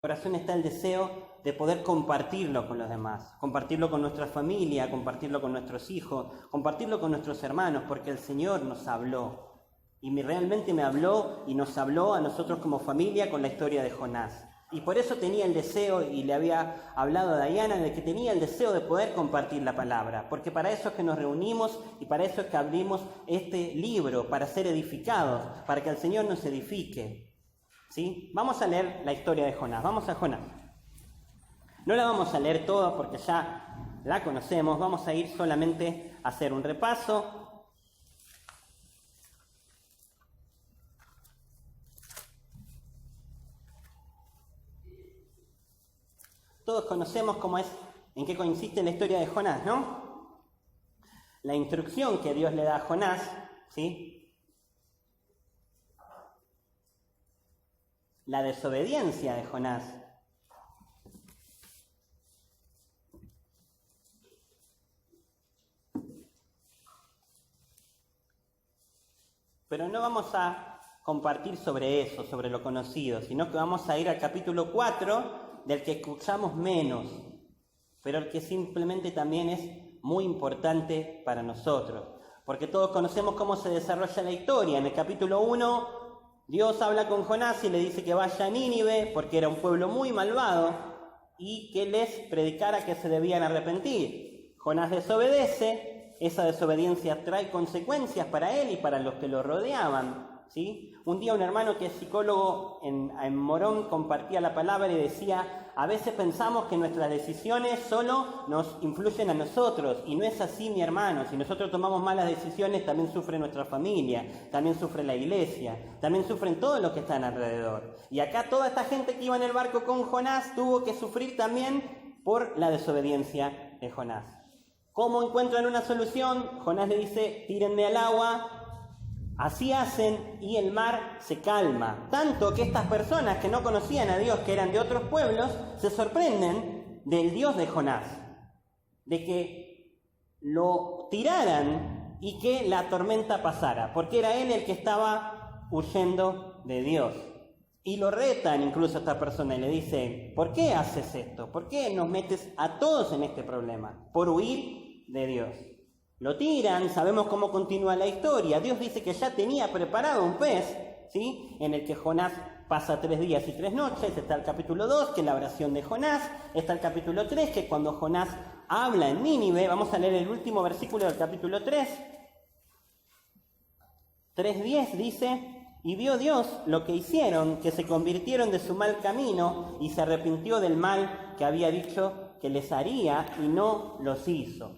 corazón está el deseo de poder compartirlo con los demás, compartirlo con nuestra familia, compartirlo con nuestros hijos, compartirlo con nuestros hermanos, porque el Señor nos habló. Y realmente me habló y nos habló a nosotros como familia con la historia de Jonás. Y por eso tenía el deseo, y le había hablado a Diana, de que tenía el deseo de poder compartir la palabra, porque para eso es que nos reunimos y para eso es que abrimos este libro, para ser edificados, para que el Señor nos edifique. ¿Sí? Vamos a leer la historia de Jonás. Vamos a Jonás. No la vamos a leer toda porque ya la conocemos. Vamos a ir solamente a hacer un repaso. Todos conocemos en qué consiste la historia de Jonás, ¿no? La instrucción que Dios le da a Jonás, ¿sí? La desobediencia de Jonás. Pero no vamos a compartir sobre eso, sobre lo conocido, sino que vamos a ir al capítulo 4, del que escuchamos menos, pero el que simplemente también es muy importante para nosotros. Porque todos conocemos cómo se desarrolla la historia. En el capítulo 1... Dios habla con Jonás y le dice que vaya a Nínive, porque era un pueblo muy malvado, y que les predicara que se debían arrepentir. Jonás desobedece, esa desobediencia trae consecuencias para él y para los que lo rodeaban, ¿sí? Un día un hermano que es psicólogo en Morón compartía la palabra y decía: a veces pensamos que nuestras decisiones solo nos influyen a nosotros, y no es así, mi hermano. Si nosotros tomamos malas decisiones, también sufre nuestra familia, también sufre la iglesia, también sufren todos los que están alrededor. Y acá toda esta gente que iba en el barco con Jonás tuvo que sufrir también por la desobediencia de Jonás. ¿Cómo encuentran una solución? Jonás le dice: tírenme al agua. Así hacen y el mar se calma. Tanto que estas personas que no conocían a Dios, que eran de otros pueblos, se sorprenden del Dios de Jonás. De que lo tiraran y que la tormenta pasara. Porque era él el que estaba huyendo de Dios. Y lo retan incluso a esta persona y le dicen: ¿por qué haces esto? ¿Por qué nos metes a todos en este problema? Por huir de Dios. Lo tiran, sabemos cómo continúa la historia. Dios dice que ya tenía preparado un pez, ¿sí? En el que Jonás pasa 3 días y 3 noches. Está el capítulo 2, que es la oración de Jonás. Está el capítulo 3, que es cuando Jonás habla en Nínive. Vamos a leer el último versículo del capítulo 3. 3:10 dice: y vio Dios lo que hicieron, que se convirtieron de su mal camino, y se arrepintió del mal que había dicho que les haría, y no los hizo.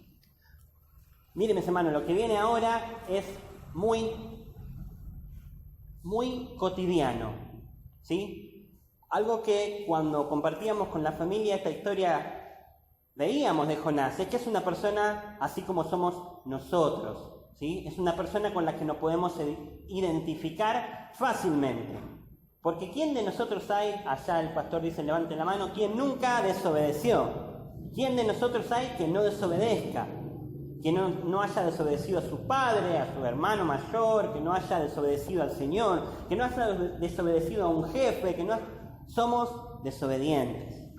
Miren, mis hermanos, lo que viene ahora es muy cotidiano, ¿sí? Algo que cuando compartíamos con la familia esta historia veíamos de Jonás, es que es una persona así como somos nosotros, ¿sí? Es una persona con la que nos podemos identificar fácilmente. Porque ¿quién de nosotros hay? Allá el pastor dice: levante la mano. ¿Quién nunca desobedeció? ¿Quién de nosotros hay que no desobedezca? Que no haya desobedecido a su padre, a su hermano mayor, que no haya desobedecido al Señor, que no haya desobedecido a un jefe, somos desobedientes,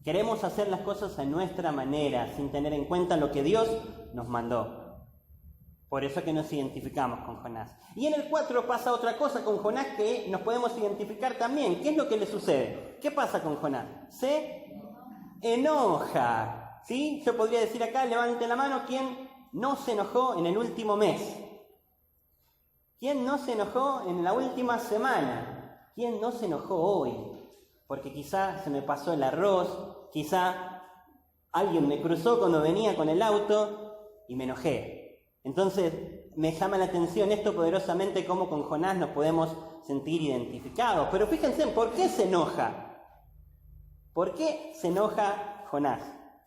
Queremos hacer las cosas a nuestra manera, sin tener en cuenta lo que Dios nos mandó. Por eso es que nos identificamos con Jonás. Y en el 4 pasa otra cosa con Jonás que nos podemos identificar también. ¿Qué es lo que le sucede? ¿Qué pasa con Jonás? Se enoja. ¿Sí? Yo podría decir acá, levante la mano, ¿quién no se enojó en el último mes? ¿Quién no se enojó en la última semana? ¿Quién no se enojó hoy? Porque quizá se me pasó el arroz, quizá alguien me cruzó cuando venía con el auto y me enojé. Entonces me llama la atención esto poderosamente, cómo con Jonás nos podemos sentir identificados. Pero fíjense, ¿por qué se enoja? ¿Por qué se enoja Jonás?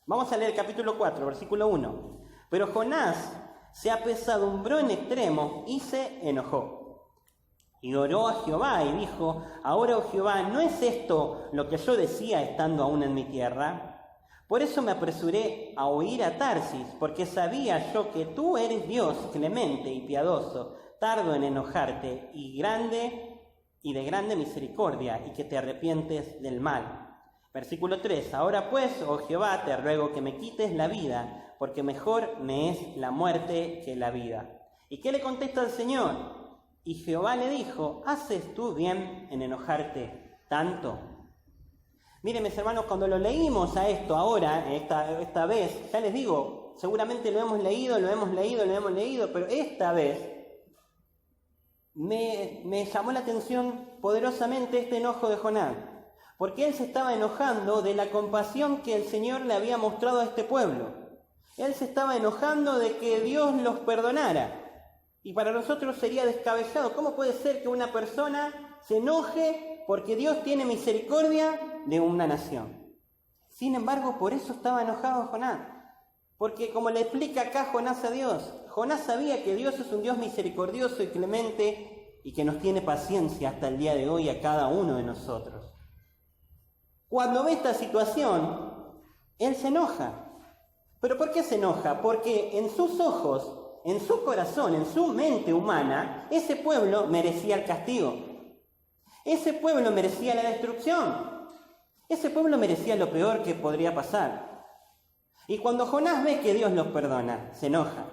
Vamos a leer el capítulo 4, versículo 1. Pero Jonás se apesadumbró en extremo y se enojó. Y oró a Jehová y dijo: ahora, oh Jehová, ¿no es esto lo que yo decía estando aún en mi tierra? Por eso me apresuré a huir a Tarsis, porque sabía yo que tú eres Dios clemente y piadoso, tardo en enojarte y grande y de grande misericordia, y que te arrepientes del mal. Versículo 3, ahora pues, oh Jehová, te ruego que me quites la vida, porque mejor me es la muerte que la vida. ¿Y qué le contesta el Señor? Y Jehová le dijo, ¿haces tú bien en enojarte tanto? Miren, mis hermanos, cuando lo leímos a esto ahora, esta vez, ya les digo, seguramente lo hemos leído, pero esta vez me llamó la atención poderosamente este enojo de Jonás, porque él se estaba enojando de la compasión que el Señor le había mostrado a este pueblo. Él se estaba enojando de que Dios los perdonara. Y para nosotros sería descabellado. ¿Cómo puede ser que una persona se enoje porque Dios tiene misericordia de una nación? Sin embargo, por eso estaba enojado Jonás. Porque como le explica acá Jonás a Dios, Jonás sabía que Dios es un Dios misericordioso y clemente y que nos tiene paciencia hasta el día de hoy a cada uno de nosotros. Cuando ve esta situación, él se enoja. ¿Pero por qué se enoja? Porque en sus ojos, en su corazón, en su mente humana, ese pueblo merecía el castigo. Ese pueblo merecía la destrucción. Ese pueblo merecía lo peor que podría pasar. Y cuando Jonás ve que Dios los perdona, se enoja.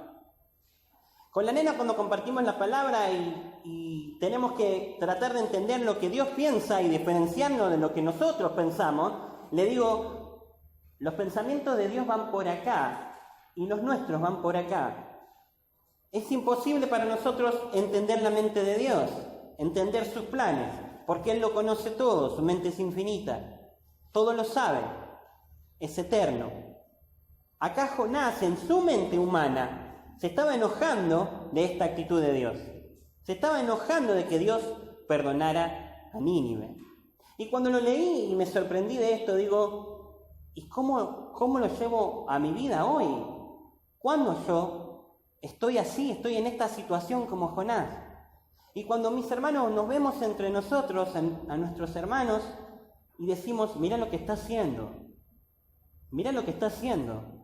Con la nena, cuando compartimos la palabra y tenemos que tratar de entender lo que Dios piensa y diferenciarnos de lo que nosotros pensamos, le digo, los pensamientos de Dios van por acá y los nuestros van por acá. Es imposible para nosotros entender la mente de Dios, entender sus planes, porque Él lo conoce todo, su mente es infinita, todo lo sabe, es eterno. Acá Jonás, en su mente humana, se estaba enojando de esta actitud de Dios. Se estaba enojando de que Dios perdonara a Nínive. Y cuando lo leí y me sorprendí de esto, digo, ¿y cómo lo llevo a mi vida hoy? ¿Cuándo yo estoy así, estoy en esta situación como Jonás? Y cuando mis hermanos nos vemos entre nosotros, a nuestros hermanos, y decimos, mira lo que está haciendo, mira lo que está haciendo,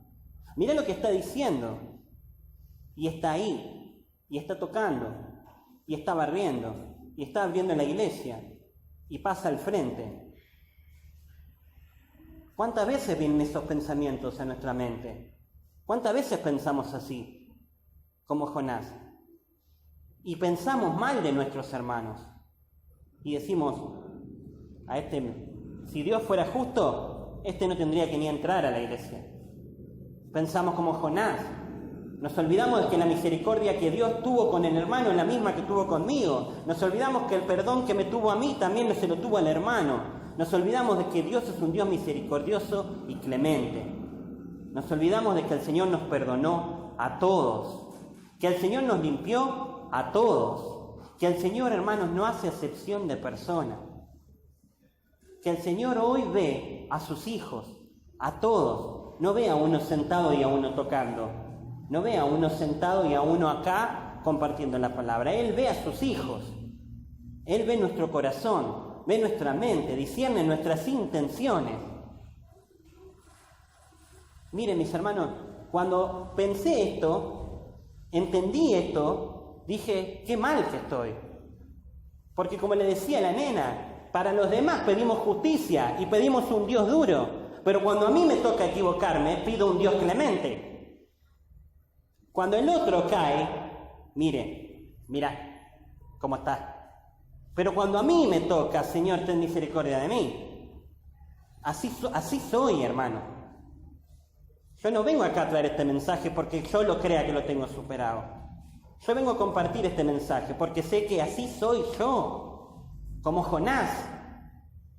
mira lo que está diciendo, y está ahí, y está tocando, y está barriendo, y está abriendo la iglesia, y pasa al frente. ¿Cuántas veces vienen esos pensamientos a nuestra mente? ¿Cuántas veces pensamos así, como Jonás? Y pensamos mal de nuestros hermanos. Y decimos, si Dios fuera justo, no tendría que ni entrar a la iglesia. Pensamos como Jonás. Nos olvidamos de que la misericordia que Dios tuvo con el hermano es la misma que tuvo conmigo. Nos olvidamos que el perdón que me tuvo a mí también se lo tuvo al hermano. Nos olvidamos de que Dios es un Dios misericordioso y clemente. Nos olvidamos de que el Señor nos perdonó a todos. Que el Señor nos limpió a todos. Que el Señor, hermanos, no hace acepción de persona. Que el Señor hoy ve a sus hijos, a todos. No ve a uno sentado y a uno tocando. No ve a uno sentado y a uno acá compartiendo la palabra. Él ve a sus hijos. Él ve nuestro corazón, ve nuestra mente, discierne nuestras intenciones. Miren, mis hermanos, cuando pensé esto, entendí esto, dije, qué mal que estoy. Porque como le decía la nena, para los demás pedimos justicia y pedimos un Dios duro, pero cuando a mí me toca equivocarme, pido un Dios clemente. Cuando el otro cae, mira cómo está. Pero cuando a mí me toca, Señor, ten misericordia de mí. Así soy, hermano. Yo no vengo acá a traer este mensaje porque yo lo crea que lo tengo superado. Yo vengo a compartir este mensaje porque sé que así soy yo. Como Jonás.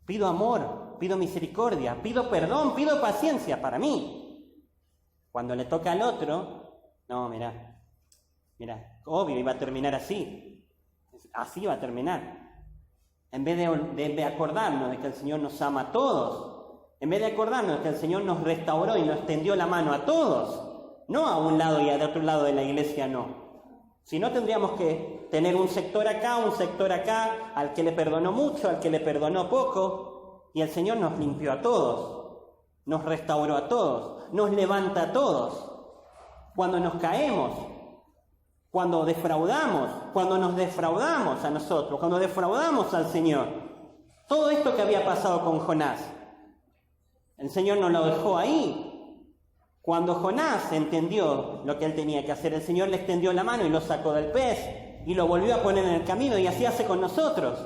Pido amor, pido misericordia, pido perdón, pido paciencia para mí. Cuando le toca al otro, no, mira, obvio, iba a terminar así. Así va a terminar. En vez de acordarnos de que el Señor nos ama a todos, en vez de acordarnos de que el Señor nos restauró y nos extendió la mano a todos, no a un lado y al otro lado de la iglesia, no. Si no, tendríamos que tener un sector acá, al que le perdonó mucho, al que le perdonó poco, y el Señor nos limpió a todos, nos restauró a todos, nos levanta a todos. Cuando nos caemos, cuando defraudamos, cuando nos defraudamos a nosotros, cuando defraudamos al Señor. Todo esto que había pasado con Jonás, el Señor no lo dejó ahí. Cuando Jonás entendió lo que él tenía que hacer, el Señor le extendió la mano y lo sacó del pez y lo volvió a poner en el camino, y así hace con nosotros.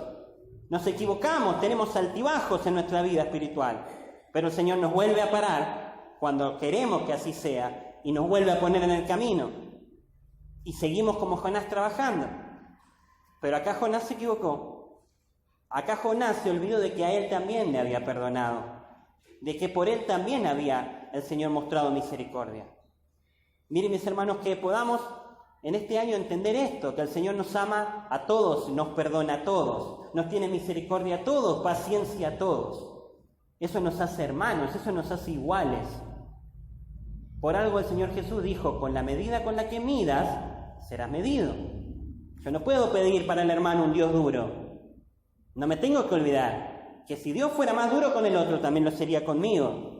Nos equivocamos, tenemos altibajos en nuestra vida espiritual, pero el Señor nos vuelve a parar cuando queremos que así sea y nos vuelve a poner en el camino. Y seguimos como Jonás trabajando. Pero acá Jonás se equivocó. Acá Jonás se olvidó de que a él también le había perdonado, de que por él también había el Señor mostrado misericordia. Miren, mis hermanos, que podamos en este año entender esto, que el Señor nos ama a todos, nos perdona a todos, nos tiene misericordia a todos, paciencia a todos. Eso nos hace hermanos, eso nos hace iguales. Por algo el Señor Jesús dijo, con la medida con la que midas, serás medido. Yo no puedo pedir para el hermano un Dios duro. No me tengo que olvidar que si Dios fuera más duro con el otro, también lo sería conmigo.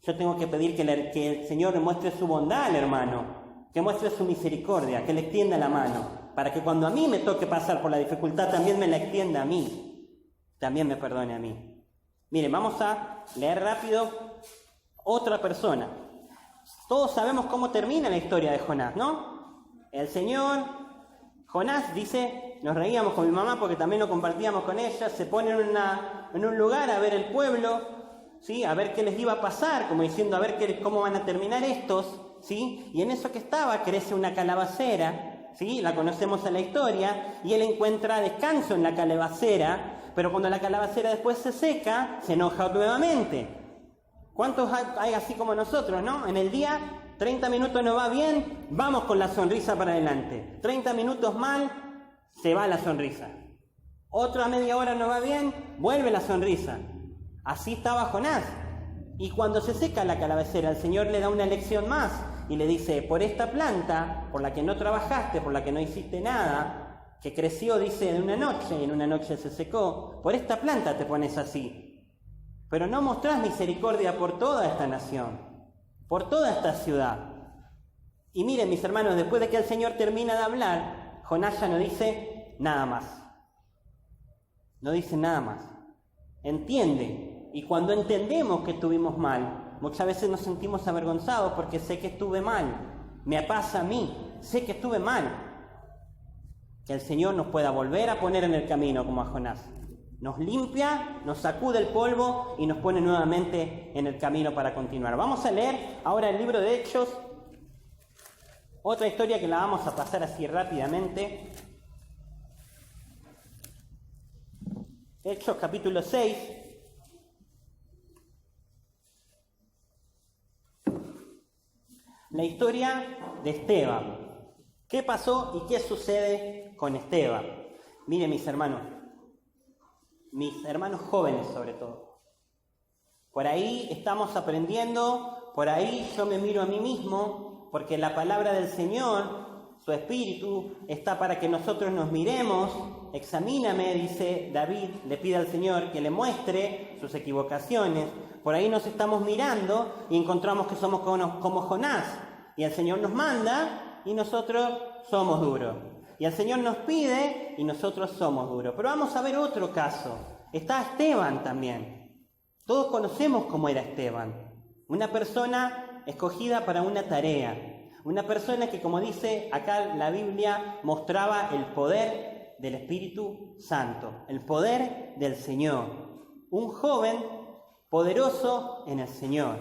Yo tengo que pedir que el Señor le muestre su bondad al hermano, que muestre su misericordia, que le extienda la mano, para que cuando a mí me toque pasar por la dificultad, también me la extienda a mí, también me perdone a mí. Miren, vamos a leer rápido otra persona. Todos sabemos cómo termina la historia de Jonás, ¿no? El Señor, Jonás dice, nos reíamos con mi mamá porque también lo compartíamos con ella, se pone en un lugar a ver el pueblo, ¿sí? A ver qué les iba a pasar, como diciendo a ver cómo van a terminar estos, ¿sí? Y en eso que estaba crece una calabacera, ¿sí? La conocemos en la historia, y él encuentra descanso en la calabacera, pero cuando la calabacera después se seca, se enoja nuevamente. ¿Cuántos hay así como nosotros, no? En el día, 30 minutos no va bien, vamos con la sonrisa para adelante. 30 minutos mal, se va la sonrisa. Otra media hora no va bien, vuelve la sonrisa. Así estaba Jonás. Y cuando se seca la calabacera, el Señor le da una lección más y le dice, por esta planta, por la que no trabajaste, por la que no hiciste nada, que creció, dice, en una noche, y en una noche se secó, por esta planta te pones así. Pero no mostrás misericordia por toda esta nación, por toda esta ciudad. Y miren, mis hermanos, después de que el Señor termina de hablar, Jonás ya no dice nada más. No dice nada más. Entiende. Y cuando entendemos que estuvimos mal, muchas veces nos sentimos avergonzados porque sé que estuve mal. Me pasa a mí, sé que estuve mal. Que el Señor nos pueda volver a poner en el camino como a Jonás. Nos limpia, nos sacude el polvo y nos pone nuevamente en el camino para continuar. Vamos a leer ahora el libro de Hechos, otra historia que la vamos a pasar así rápidamente. Hechos capítulo 6. La historia de Esteban. ¿Qué pasó y qué sucede con Esteban? Miren, mis hermanos jóvenes sobre todo. Por ahí estamos aprendiendo, por ahí yo me miro a mí mismo, porque la palabra del Señor, su Espíritu, está para que nosotros nos miremos. Examíname, dice David, le pide al Señor que le muestre sus equivocaciones. Por ahí nos estamos mirando y encontramos que somos como Jonás. Y el Señor nos manda y nosotros somos duros. Y el Señor nos pide y nosotros somos duros. Pero vamos a ver otro caso. Está Esteban también. Todos conocemos cómo era Esteban. Una persona escogida para una tarea. Una persona que, como dice acá la Biblia, mostraba el poder del Espíritu Santo. El poder del Señor. Un joven poderoso en el Señor.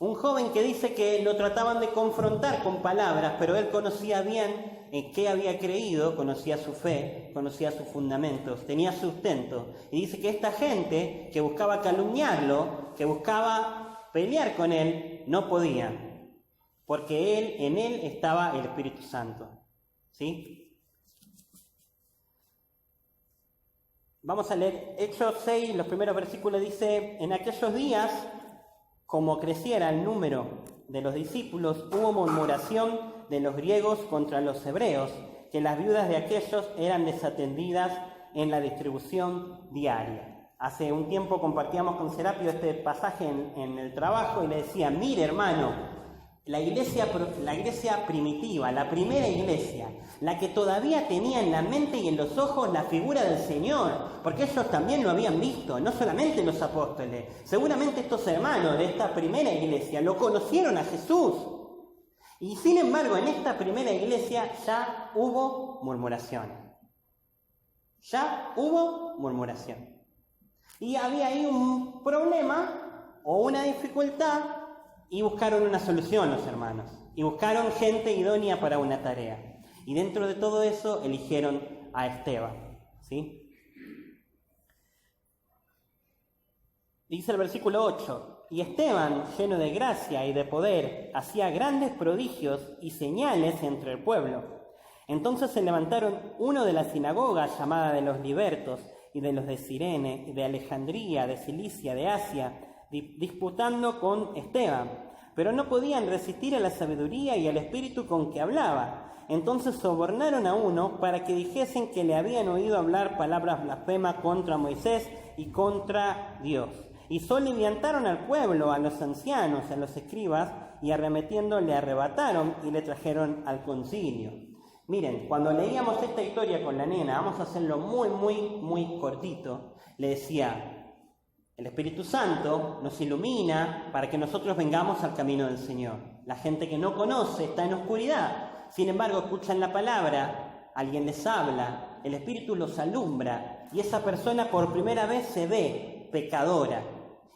Un joven que dice que lo trataban de confrontar con palabras, pero él conocía bien en qué había creído, conocía su fe, conocía sus fundamentos, tenía sustento. Y dice que esta gente que buscaba calumniarlo, que buscaba pelear con él, no podía, porque en él estaba el Espíritu Santo. ¿Sí? Vamos a leer Hechos 6, los primeros versículos. Dice, en aquellos días, como creciera el número de los discípulos, hubo murmuración de los griegos contra los hebreos, que las viudas de aquellos eran desatendidas en la distribución diaria. Hace un tiempo compartíamos con Serapio este pasaje en el trabajo y le decía, mire hermano, la iglesia primitiva, la primera iglesia, la que todavía tenía en la mente y en los ojos la figura del Señor, porque ellos también lo habían visto, no solamente los apóstoles, seguramente estos hermanos de esta primera iglesia lo conocieron a Jesús. Y sin embargo, en esta primera iglesia ya hubo murmuración. Ya hubo murmuración. Y había ahí un problema o una dificultad y buscaron una solución los hermanos. Y buscaron gente idónea para una tarea. Y dentro de todo eso eligieron a Esteban. ¿Sí? Dice el versículo 8. Y Esteban, lleno de gracia y de poder, hacía grandes prodigios y señales entre el pueblo. Entonces se levantaron uno de la sinagoga llamada de los libertos y de los de Cirene, de Alejandría, de Cilicia, de Asia, disputando con Esteban. Pero no podían resistir a la sabiduría y al espíritu con que hablaba. Entonces sobornaron a uno para que dijesen que le habían oído hablar palabras blasfemas contra Moisés y contra Dios. Y soliviantaron al pueblo, a los ancianos, a los escribas, y arremetiendo le arrebataron y le trajeron al concilio. Miren, cuando leíamos esta historia con la nena, vamos a hacerlo muy cortito, le decía, el Espíritu Santo nos ilumina para que nosotros vengamos al camino del Señor. La gente que no conoce está en oscuridad, sin embargo escuchan la palabra, alguien les habla, el Espíritu los alumbra, y esa persona por primera vez se ve pecadora,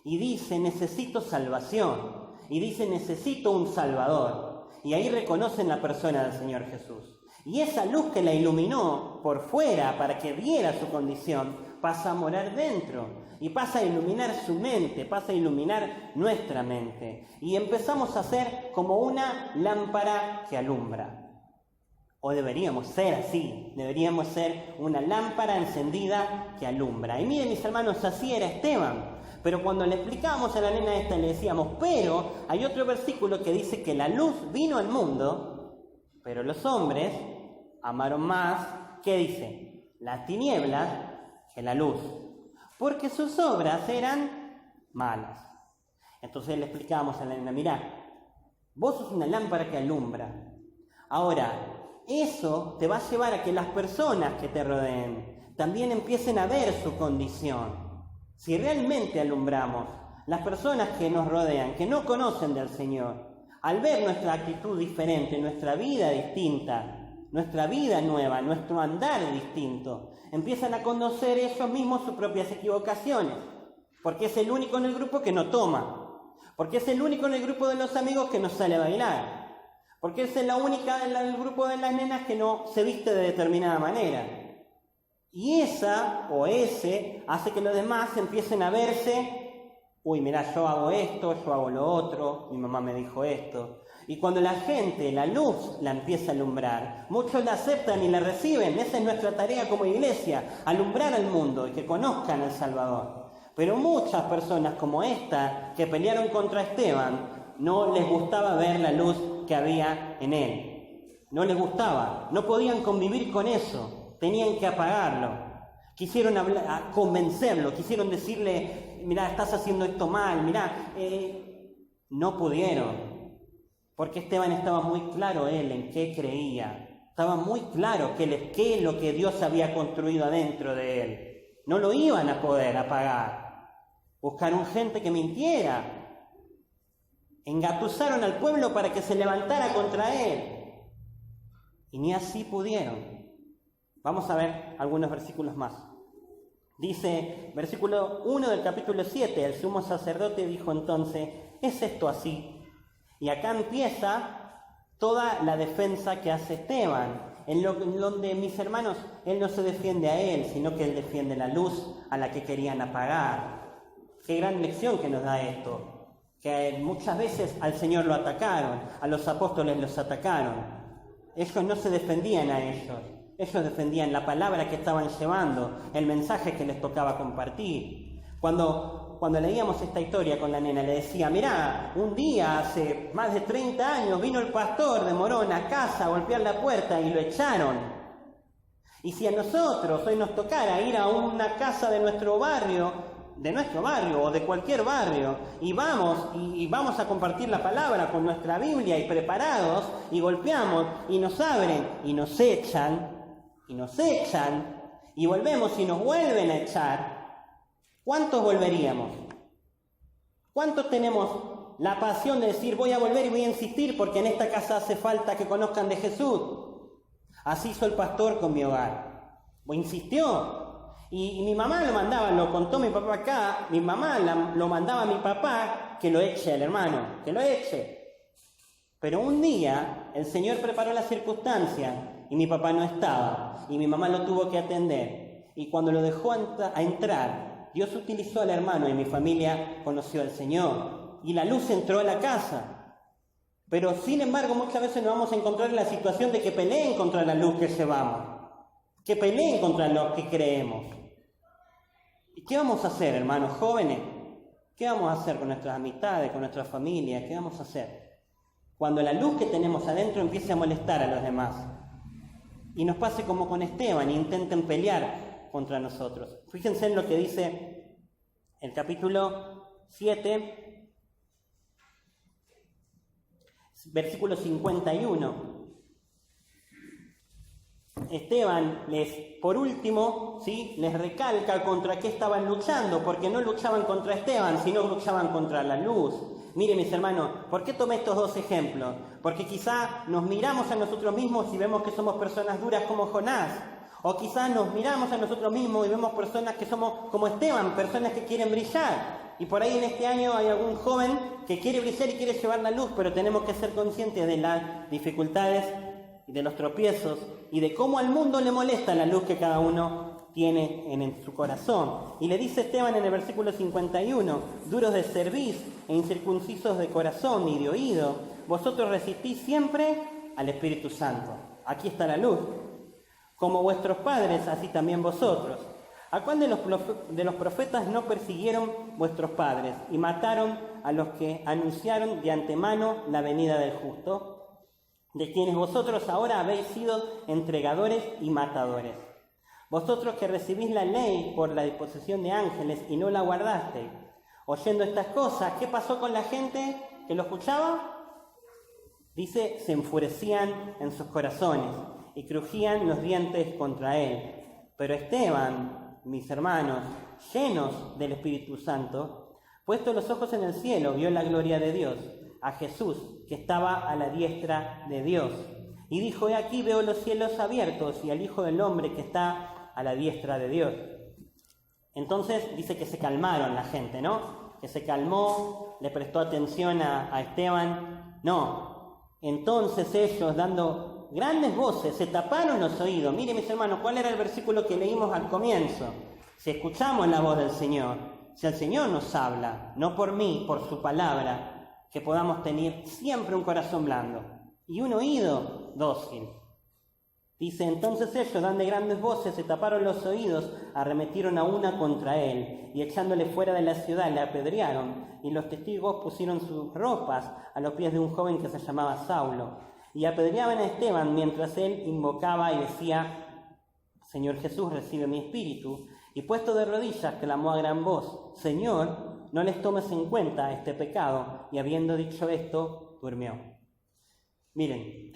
y dice, necesito salvación, y dice, necesito un Salvador, y ahí reconocen la persona del Señor Jesús. Y esa luz que la iluminó por fuera para que viera su condición, pasa a morar dentro, y pasa a iluminar su mente, pasa a iluminar nuestra mente, y empezamos a ser como una lámpara que alumbra. O deberíamos ser así, deberíamos ser una lámpara encendida que alumbra. Y miren mis hermanos, así era Esteban. Pero cuando le explicábamos a la nena esta, le decíamos, pero hay otro versículo que dice que la luz vino al mundo, pero los hombres amaron más, ¿qué dice? Las tinieblas que la luz, porque sus obras eran malas. Entonces le explicábamos a la nena, mirá, vos sos una lámpara que alumbra. Ahora, eso te va a llevar a que las personas que te rodeen también empiecen a ver su condición. Si realmente alumbramos, las personas que nos rodean, que no conocen del Señor, al ver nuestra actitud diferente, nuestra vida distinta, nuestra vida nueva, nuestro andar distinto, empiezan a conocer ellos mismos sus propias equivocaciones, porque es el único en el grupo que no toma, porque es el único en el grupo de los amigos que no sale a bailar, porque es la única en el grupo de las nenas que no se viste de determinada manera. Y esa o ese hace que los demás empiecen a verse, uy, mirá, yo hago esto, yo hago lo otro, mi mamá me dijo esto. Y cuando la gente, la luz, la empieza a alumbrar, muchos la aceptan y la reciben. Esa es nuestra tarea como iglesia, alumbrar al mundo y que conozcan al Salvador. Pero muchas personas como esta, que pelearon contra Esteban, no les gustaba ver la luz que había en él. No les gustaba, no podían convivir con eso. Tenían que apagarlo. Quisieron convencerlo, quisieron decirle, mirá, estás haciendo esto mal, mirá. No pudieron, porque Esteban estaba muy claro él en qué creía. Estaba muy claro qué es lo que Dios había construido adentro de él. No lo iban a poder apagar. Buscaron gente que mintiera. Engatusaron al pueblo para que se levantara contra él. Y ni así pudieron. Vamos a ver algunos versículos más. Dice, versículo 1 del capítulo 7, el sumo sacerdote dijo entonces, ¿es esto así? Y acá empieza toda la defensa que hace Esteban, en donde, mis hermanos, él no se defiende a él, sino que él defiende la luz a la que querían apagar. Qué gran lección que nos da esto, que muchas veces al Señor lo atacaron, a los apóstoles los atacaron. Ellos no se defendían a ellos. Ellos defendían la palabra que estaban llevando, el mensaje que les tocaba compartir. Cuando leíamos esta historia con la nena, le decía, mirá, un día hace más de 30 años vino el pastor de Morón a casa a golpear la puerta y lo echaron. Y si a nosotros hoy nos tocara ir a una casa de nuestro barrio, de nuestro barrio o de cualquier barrio y vamos a compartir la palabra con nuestra Biblia y preparados y golpeamos y nos abren y nos echan y volvemos y nos vuelven a echar, ¿cuántos volveríamos? ¿Cuántos tenemos la pasión de decir voy a volver y voy a insistir porque en esta casa hace falta que conozcan de Jesús? Así hizo el pastor con mi hogar. Insistió. Y mi mamá lo mandaba, lo contó mi papá acá, mi mamá lo mandaba a mi papá que lo eche al hermano, que lo eche. Pero un día el Señor preparó las circunstancias y mi papá no estaba y mi mamá lo tuvo que atender. Y cuando lo dejó entrar, Dios utilizó al hermano y mi familia conoció al Señor. Y la luz entró a la casa. Pero sin embargo muchas veces nos vamos a encontrar en la situación de que peleen contra la luz que llevamos, que peleen contra lo que creemos. ¿Y qué vamos a hacer, hermanos jóvenes? ¿Qué vamos a hacer con nuestras amistades, con nuestra familia? ¿Qué vamos a hacer cuando la luz que tenemos adentro empiece a molestar a los demás? Y nos pase como con Esteban, e intenten pelear contra nosotros. Fíjense en lo que dice el capítulo 7, versículo 51. Esteban por último, ¿sí?, les recalca contra qué estaban luchando, porque no luchaban contra Esteban, sino luchaban contra la luz. Miren, mis hermanos, ¿por qué tomé estos dos ejemplos? Porque quizá nos miramos a nosotros mismos y vemos que somos personas duras como Jonás, o quizás nos miramos a nosotros mismos y vemos personas que somos como Esteban, personas que quieren brillar. Y por ahí en este año hay algún joven que quiere brillar y quiere llevar la luz, pero tenemos que ser conscientes de las dificultades y de los tropiezos y de cómo al mundo le molesta la luz que cada uno tiene en su corazón. Y le dice Esteban en el versículo 51, duros de cerviz e incircuncisos de corazón y de oído, vosotros resistís siempre al Espíritu Santo. Aquí está la luz. Como vuestros padres, así también vosotros. ¿A cuál de los profetas no persiguieron vuestros padres y mataron a los que anunciaron de antemano la venida del justo? De quienes vosotros ahora habéis sido entregadores y matadores. Vosotros que recibís la ley por la disposición de ángeles y no la guardasteis. Oyendo estas cosas, ¿qué pasó con la gente que lo escuchaba? Dice, se enfurecían en sus corazones y crujían los dientes contra él. Pero Esteban, mis hermanos, llenos del Espíritu Santo, puesto los ojos en el cielo, vio la gloria de Dios, a Jesús, que estaba a la diestra de Dios. Y dijo, he aquí veo los cielos abiertos y al Hijo del Hombre que está a la diestra de Dios. Entonces dice que se calmaron la gente, ¿no? Que se calmó, le prestó atención a Esteban. No, entonces ellos, dando grandes voces, se taparon los oídos. Miren, mis hermanos, ¿cuál era el versículo que leímos al comienzo? Si escuchamos la voz del Señor, si el Señor nos habla, no por mí, por su palabra, que podamos tener siempre un corazón blando y un oído dócil. Dice, entonces ellos, dando grandes voces, se taparon los oídos, arremetieron a una contra él, y echándole fuera de la ciudad le apedrearon, y los testigos pusieron sus ropas a los pies de un joven que se llamaba Saulo, y apedreaban a Esteban mientras él invocaba y decía, Señor Jesús, recibe mi espíritu, y puesto de rodillas clamó a gran voz, Señor, no les tomes en cuenta este pecado, y habiendo dicho esto, durmió. Miren,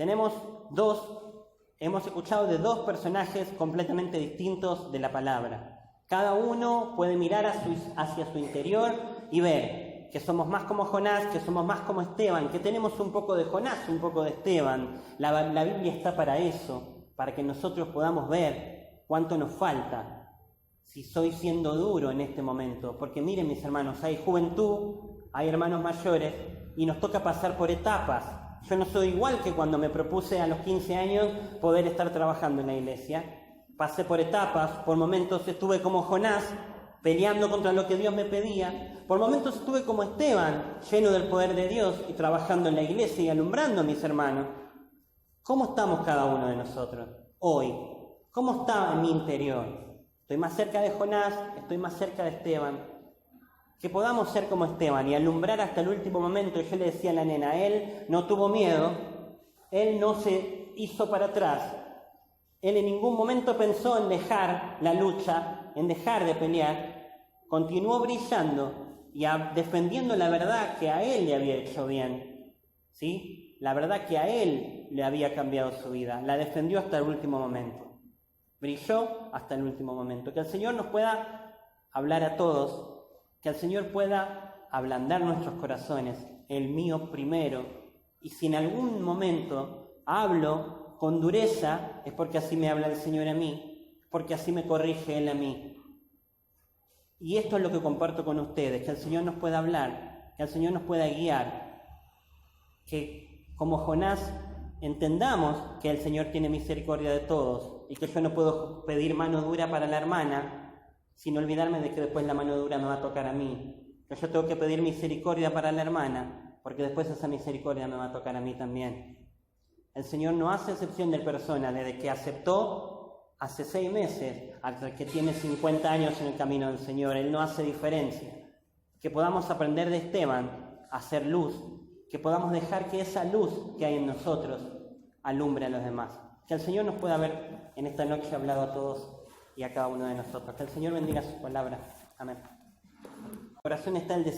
hemos escuchado de dos personajes completamente distintos de la palabra. Cada uno puede mirar hacia su interior y ver que somos más como Jonás, que somos más como Esteban, que tenemos un poco de Jonás, un poco de Esteban. La Biblia está para eso, para que nosotros podamos ver cuánto nos falta. Si estoy siendo duro en este momento, porque miren, mis hermanos, hay juventud, hay hermanos mayores y nos toca pasar por etapas. Yo no soy igual que cuando me propuse a los 15 años poder estar trabajando en la iglesia. Pasé por etapas, por momentos estuve como Jonás, peleando contra lo que Dios me pedía. Por momentos estuve como Esteban, lleno del poder de Dios y trabajando en la iglesia y alumbrando a mis hermanos. ¿Cómo estamos cada uno de nosotros hoy? ¿Cómo está en mi interior? ¿Estoy más cerca de Jonás? ¿Estoy más cerca de Esteban? Que podamos ser como Esteban y alumbrar hasta el último momento. Yo le decía a la nena, él no tuvo miedo, él no se hizo para atrás, él en ningún momento pensó en dejar la lucha, en dejar de pelear, continuó brillando y defendiendo la verdad que a él le había hecho bien, ¿sí? La verdad que a él le había cambiado su vida, la defendió hasta el último momento, brilló hasta el último momento. Que el Señor nos pueda hablar a todos, que el Señor pueda ablandar nuestros corazones, el mío primero, y si en algún momento hablo con dureza, es porque así me habla el Señor a mí, porque así me corrige Él a mí. Y esto es lo que comparto con ustedes, que el Señor nos pueda hablar, que el Señor nos pueda guiar, que como Jonás entendamos que el Señor tiene misericordia de todos y que yo no puedo pedir mano dura para la hermana sin olvidarme de que después la mano dura me va a tocar a mí, que yo tengo que pedir misericordia para la hermana porque después esa misericordia me va a tocar a mí también. El Señor no hace excepción de persona, desde que aceptó hace 6 meses hasta que tiene 50 años en el camino del Señor. Él no hace diferencia. Que podamos aprender de Esteban a hacer luz, que podamos dejar que esa luz que hay en nosotros alumbre a los demás. Que el Señor nos pueda haber en esta noche hablado a todos y a cada uno de nosotros. Que el Señor bendiga su palabra. Amén. En mi corazón está el deseo